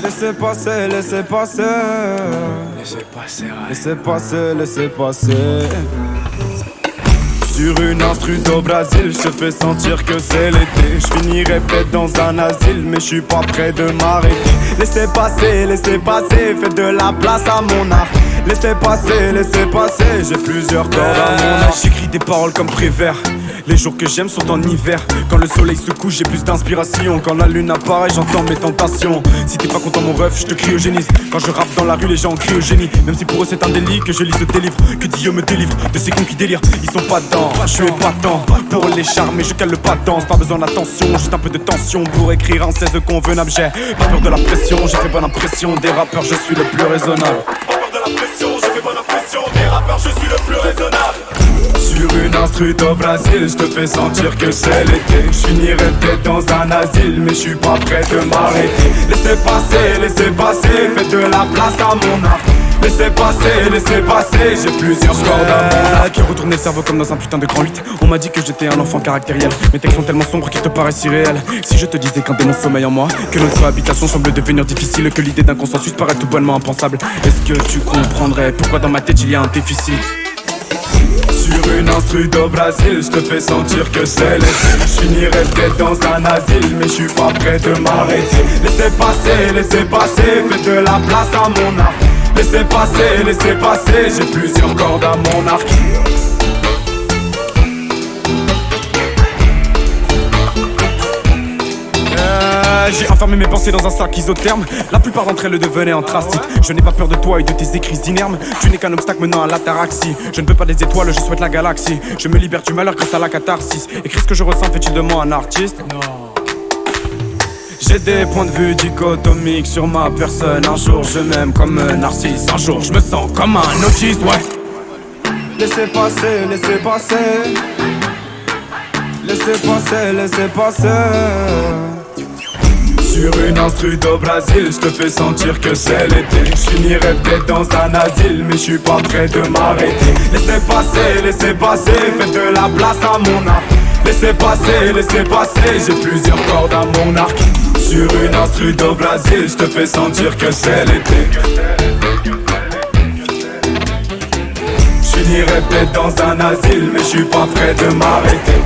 Laissez passer, laissez passer. Laissez passer, ouais. Laissez passer, laissez passer. Sur une instru au Brésil, je te fais sentir que c'est l'été. Je finirai peut-être dans un asile, mais je suis pas prêt de m'arrêter. Laissez passer, faites de la place à mon art. Laissez passer, j'ai plusieurs cordes à mon art. J'écris des paroles comme Prévert. Les jours que j'aime sont en hiver. Quand le soleil se couche, j'ai plus d'inspiration. Quand la lune apparaît, j'entends mes tentations. Si t'es pas content mon ref, je te cryogénise. Quand je rappe dans la rue, les gens crient au génie. Même si pour eux c'est un délit que je lis ce délivre. Que Dieu me délivre de ces cons qui délirent. Ils sont pas dedans, je suis épatant. Pour les charmer, je cale le pas de danse. Pas besoin d'attention, juste un peu de tension. Pour écrire un 16 convenable, j'ai pas peur de la pression. J'ai fait bonne impression des rappeurs, je suis le plus raisonnable. Pas peur de la pression, j'ai fait bonne impression des rappeurs, je suis le plus raisonnable. Sur une instru au Brésil, je te fais sentir que c'est l'été. Je finirai peut-être dans un asile, mais je suis pas prêt de m'arrêter. Laissez passer, faites de la place à mon art. Laissez passer, j'ai plusieurs cordes à mon arc. Qui retourne le cerveau comme dans un putain de grand 8. On m'a dit que j'étais un enfant caractériel. Mes textes sont tellement sombres qu'ils te paraissent irréels. Si je te disais qu'un démon sommeille en moi, que notre cohabitation semble devenir difficile, que l'idée d'un consensus paraît tout bonnement impensable, est-ce que tu comprendrais pourquoi dans ma tête il y a un déficit? Sur une instru au Brésil, je te fais sentir que c'est l'été. Je finirai peut-être dans un asile, mais je suis pas prêt de m'arrêter. Laissez passer, faites de la place à mon art. Laissez passer, j'ai plusieurs cordes à mon arc. J'ai enfermé mes pensées dans un sac isotherme. La plupart d'entre elles devenaient anthracite. Je n'ai pas peur de toi et de tes écrits inermes. Tu n'es qu'un obstacle menant à l'ataraxie. Je ne veux pas des étoiles, je souhaite la galaxie. Je me libère du malheur grâce à la catharsis. Écris ce que je ressens, fait-il de moi un artiste? Non. J'ai des points de vue dichotomiques sur ma personne. Un jour je m'aime comme un narcisse, un jour je me sens comme un autiste, ouais. Laissez passer, laissez passer. Laissez passer. Sur une instru au Brésil, je te fais sentir que c'est l'été. Je finirai peut-être dans un asile, mais je suis pas prêt de m'arrêter. Laissez passer, faites de la place à mon art. Laissez passer, j'ai plusieurs cordes à mon arc. Sur une instru au Brésil, je te fais sentir que c'est l'été. Je finirai peut-être dans un asile, mais je suis pas prêt de m'arrêter.